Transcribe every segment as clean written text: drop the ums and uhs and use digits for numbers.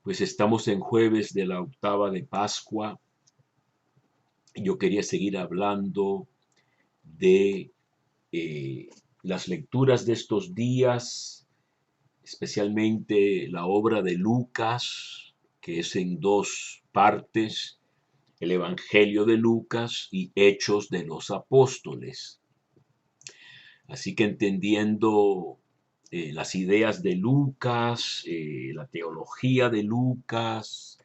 Pues estamos en jueves de la octava de Pascua. Yo quería seguir hablando de las lecturas de estos días, especialmente la obra de Lucas, que es en dos partes, el Evangelio de Lucas y Hechos de los Apóstoles. Así que entendiendo las ideas de Lucas, la teología de Lucas,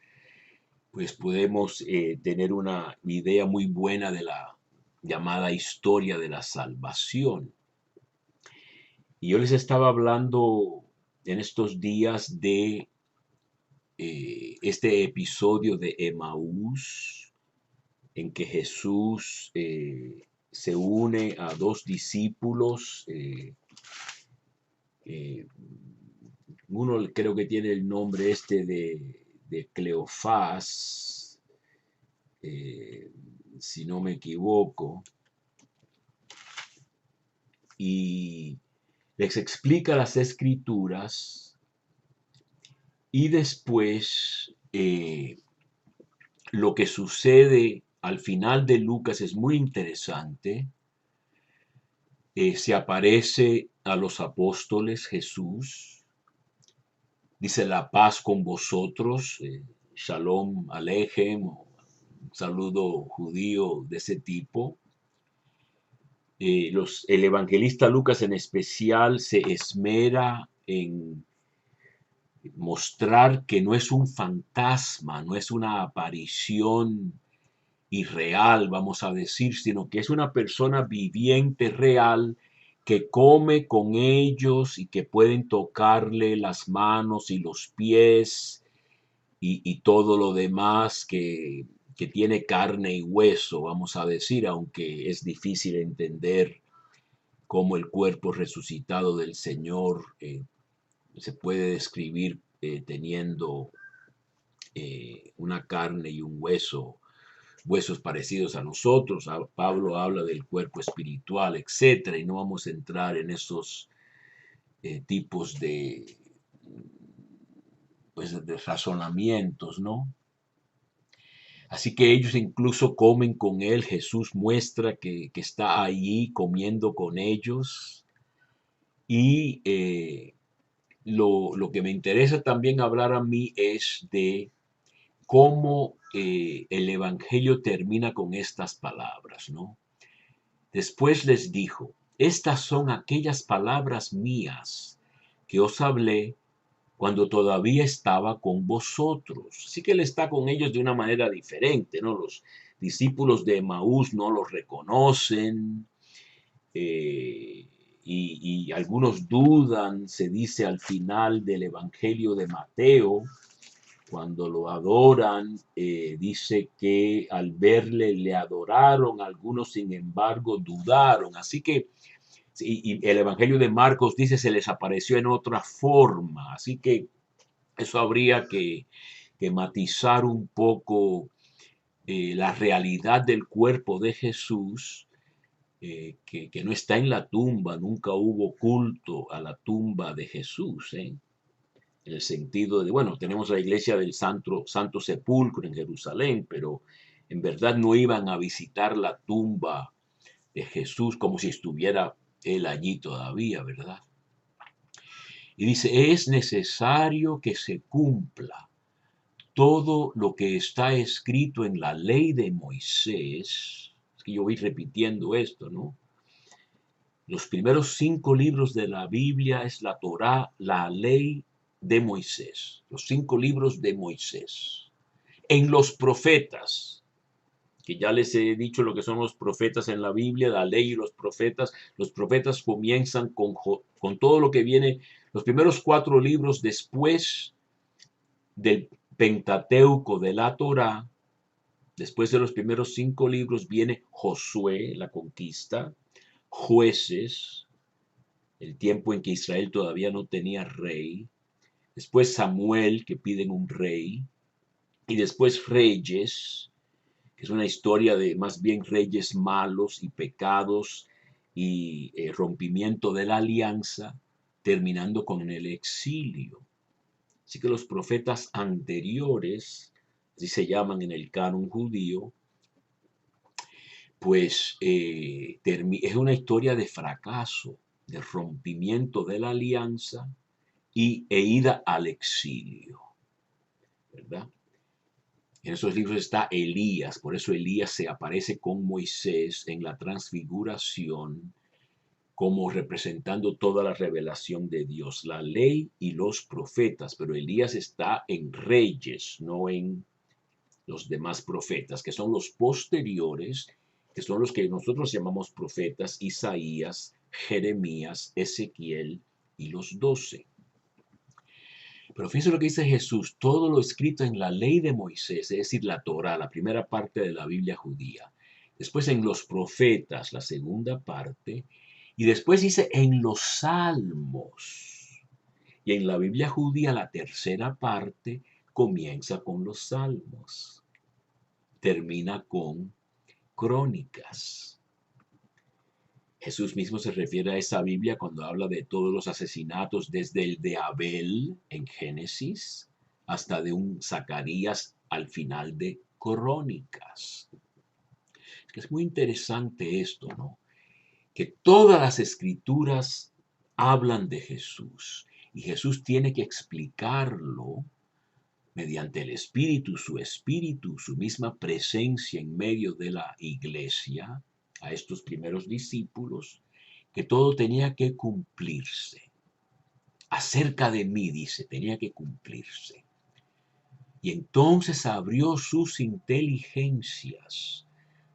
pues podemos tener una idea muy buena de la llamada historia de la salvación. Y yo les estaba hablando en estos días de este episodio de Emaús, en que Jesús se une a dos discípulos. Uno creo que tiene el nombre de Cleofás, eh, si no me equivoco, y les explica las escrituras y después lo que sucede al final de Lucas es muy interesante. Se aparece a los apóstoles Jesús, dice la paz con vosotros, shalom alejem, un saludo judío de ese tipo. El evangelista Lucas en especial se esmera en mostrar que no es un fantasma, no es una aparición irreal, vamos a decir, sino que es una persona viviente, real, que come con ellos y que pueden tocarle las manos y los pies y todo lo demás que tiene carne y hueso, vamos a decir, aunque es difícil entender cómo el cuerpo resucitado del Señor se puede describir teniendo una carne y un hueso, huesos parecidos a nosotros. Pablo habla del cuerpo espiritual, etcétera, y no vamos a entrar en esos tipos de razonamientos, ¿no? Así que ellos incluso comen con él. Jesús muestra que está allí comiendo con ellos. Y lo que me interesa también hablar a mí es de cómo el Evangelio termina con estas palabras, ¿no? Después les dijo, estas son aquellas palabras mías que os hablé cuando todavía estaba con vosotros. Sí que él está con ellos de una manera diferente, ¿no? Los discípulos de Emaús no los reconocen, eh, y algunos dudan, se dice al final del Evangelio de Mateo, cuando lo adoran, dice que al verle le adoraron, algunos sin embargo dudaron. Así que, y el Evangelio de Marcos dice se les apareció en otra forma. Así que eso habría que matizar un poco la realidad del cuerpo de Jesús, que no está en la tumba, nunca hubo culto a la tumba de Jesús, en el sentido de, bueno, tenemos la iglesia del Santo Sepulcro en Jerusalén, pero en verdad no iban a visitar la tumba de Jesús como si estuviera él allí todavía, ¿verdad? Y dice, es necesario que se cumpla todo lo que está escrito en la ley de Moisés. Es que yo voy repitiendo esto, ¿no? Los primeros 5 libros de la Biblia es la Torá, la ley de Moisés, los 5 libros de Moisés. En los profetas, que ya les he dicho lo que son los profetas en la Biblia, la ley y los profetas comienzan con todo lo que viene, los primeros 4 libros después del Pentateuco de la Torá. Después de los primeros 5 libros viene Josué, la conquista, Jueces, el tiempo en que Israel todavía no tenía rey, después Samuel, que piden un rey, y después Reyes, que es una historia de más bien reyes malos y pecados y rompimiento de la alianza, terminando con el exilio. Así que los profetas anteriores, así se llaman en el canon judío, pues es una historia de fracaso, de rompimiento de la alianza e ida al exilio, ¿verdad? En esos libros está Elías, por eso Elías se aparece con Moisés en la transfiguración como representando toda la revelación de Dios, la ley y los profetas, pero Elías está en Reyes, no en los demás profetas, que son los posteriores, que son los que nosotros llamamos profetas, Isaías, Jeremías, Ezequiel y los 12. Pero fíjense lo que dice Jesús, todo lo escrito en la ley de Moisés, es decir, la Torá, la primera parte de la Biblia judía. Después en los profetas, la segunda parte. Y después dice en los salmos. Y en la Biblia judía, la tercera parte comienza con los salmos. Termina con crónicas. Jesús mismo se refiere a esa Biblia cuando habla de todos los asesinatos, desde el de Abel en Génesis hasta de un Zacarías al final de Crónicas. Es muy interesante esto, ¿no? Que todas las escrituras hablan de Jesús y Jesús tiene que explicarlo mediante el Espíritu, su misma presencia en medio de la iglesia, a estos primeros discípulos, que todo tenía que cumplirse. Acerca de mí, dice, tenía que cumplirse. Y entonces abrió sus inteligencias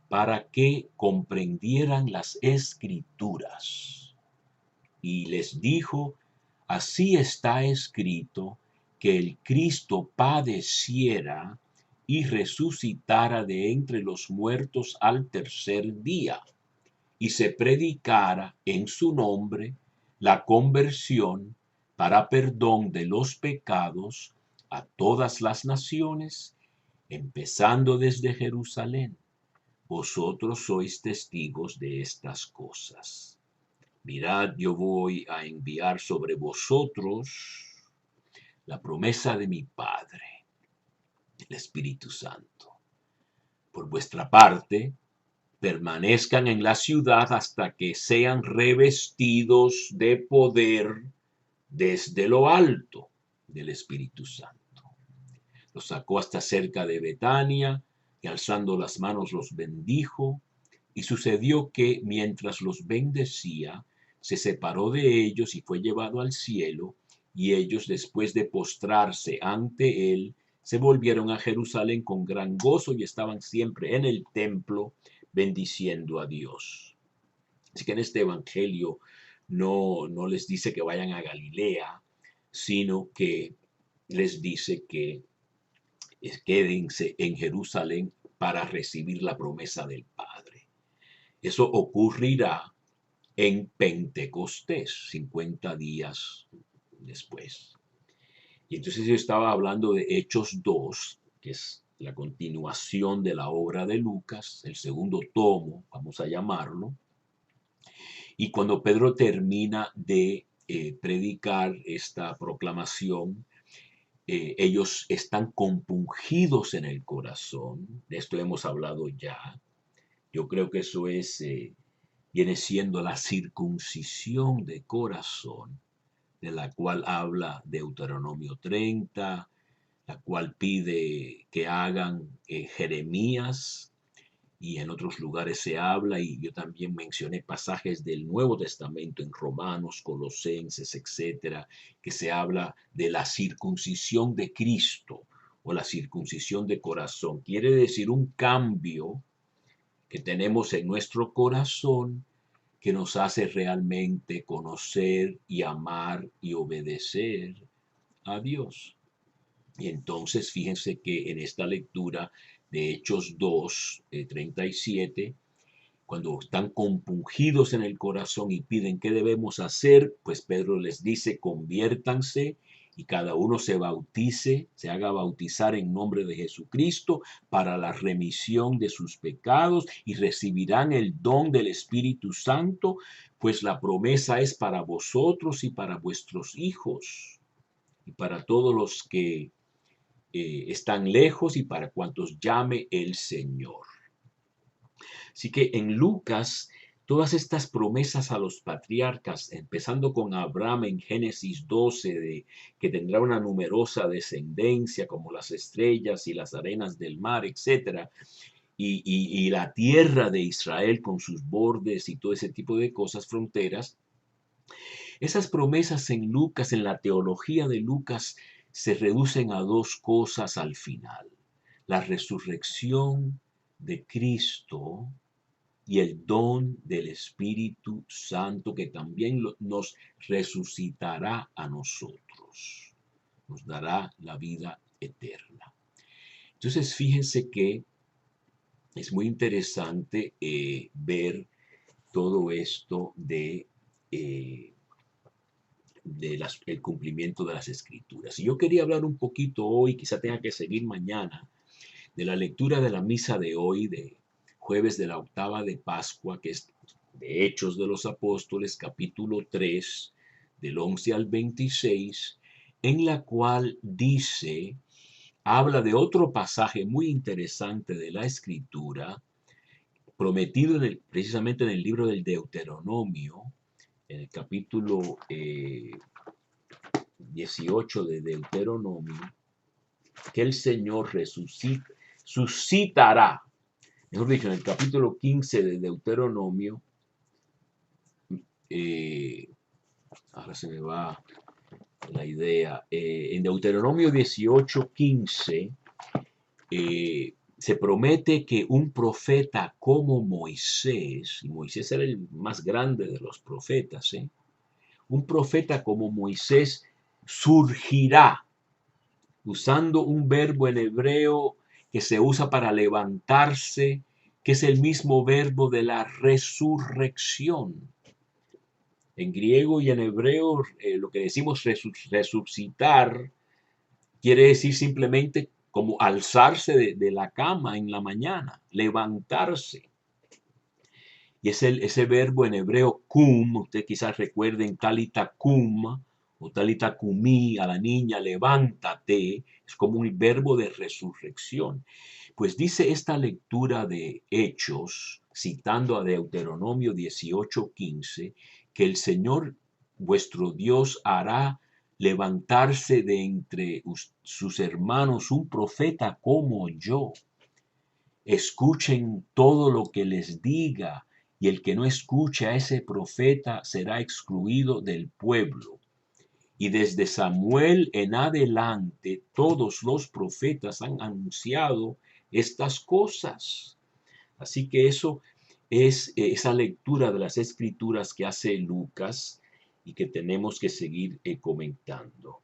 para que comprendieran las escrituras. Y les dijo, así está escrito, que el Cristo padeciera y resucitara de entre los muertos al tercer día, y se predicara en su nombre la conversión para perdón de los pecados a todas las naciones, empezando desde Jerusalén. Vosotros sois testigos de estas cosas. Mirad, yo voy a enviar sobre vosotros la promesa de mi Padre, el Espíritu Santo. Por vuestra parte, permanezcan en la ciudad hasta que sean revestidos de poder desde lo alto del Espíritu Santo. Los sacó hasta cerca de Betania y alzando las manos los bendijo. Y sucedió que mientras los bendecía, se separó de ellos y fue llevado al cielo. Y ellos, después de postrarse ante él, se volvieron a Jerusalén con gran gozo y estaban siempre en el templo bendiciendo a Dios. Así que en este evangelio no les dice que vayan a Galilea, sino que les dice que quédense en Jerusalén para recibir la promesa del Padre. Eso ocurrirá en Pentecostés, 50 días después. Y entonces yo estaba hablando de Hechos 2, que es la continuación de la obra de Lucas, el segundo tomo, vamos a llamarlo. Y cuando Pedro termina de predicar esta proclamación, ellos están compungidos en el corazón. De esto hemos hablado ya. Yo creo que eso viene siendo la circuncisión de corazón, de la cual habla Deuteronomio 30, la cual pide que hagan Jeremías, y en otros lugares se habla, y yo también mencioné pasajes del Nuevo Testamento en Romanos, Colosenses, etcétera, que se habla de la circuncisión de Cristo o la circuncisión de corazón. Quiere decir un cambio que tenemos en nuestro corazón que nos hace realmente conocer y amar y obedecer a Dios. Y entonces fíjense que en esta lectura de Hechos 2, 37, cuando están compungidos en el corazón y piden qué debemos hacer, pues Pedro les dice, conviértanse y cada uno se bautice, se haga bautizar en nombre de Jesucristo para la remisión de sus pecados y recibirán el don del Espíritu Santo, pues la promesa es para vosotros y para vuestros hijos y para todos los que están lejos y para cuantos llame el Señor. Así que en Lucas, todas estas promesas a los patriarcas, empezando con Abraham en Génesis 12, de que tendrá una numerosa descendencia como las estrellas y las arenas del mar, etcétera, y la tierra de Israel con sus bordes y todo ese tipo de cosas, fronteras. Esas promesas en Lucas, en la teología de Lucas, se reducen a dos cosas al final: la resurrección de Cristo y el don del Espíritu Santo, que también nos resucitará a nosotros, nos dará la vida eterna. Entonces, fíjense que es muy interesante ver todo esto el cumplimiento de las Escrituras. Y yo quería hablar un poquito hoy, quizá tenga que seguir mañana, de la lectura de la misa de hoy, de jueves de la octava de Pascua, que es de Hechos de los Apóstoles, capítulo 3, del 11 al 26, en la cual habla de otro pasaje muy interesante de la Escritura, prometido precisamente en el libro del Deuteronomio, en el capítulo 18 de Deuteronomio, que el Señor suscitará, mejor dicho, en el capítulo 15 de Deuteronomio, ahora se me va la idea, en Deuteronomio 18:15, se promete que un profeta como Moisés, y Moisés era el más grande de los profetas, un profeta como Moisés surgirá, usando un verbo en hebreo que se usa para levantarse, que es el mismo verbo de la resurrección. En griego y en hebreo, lo que decimos resucitar quiere decir simplemente como alzarse de la cama en la mañana, levantarse. Y es ese verbo en hebreo kum, ustedes quizás recuerden talita kum o talita kumí, a la niña levántate, es como un verbo de resurrección. Pues dice esta lectura de Hechos, citando a Deuteronomio 18:15, que el Señor vuestro Dios hará levantarse de entre sus hermanos un profeta como yo. Escuchen todo lo que les diga, y el que no escuche a ese profeta será excluido del pueblo. Y desde Samuel en adelante, todos los profetas han anunciado estas cosas. Así que eso es esa lectura de las Escrituras que hace Lucas y que tenemos que seguir comentando.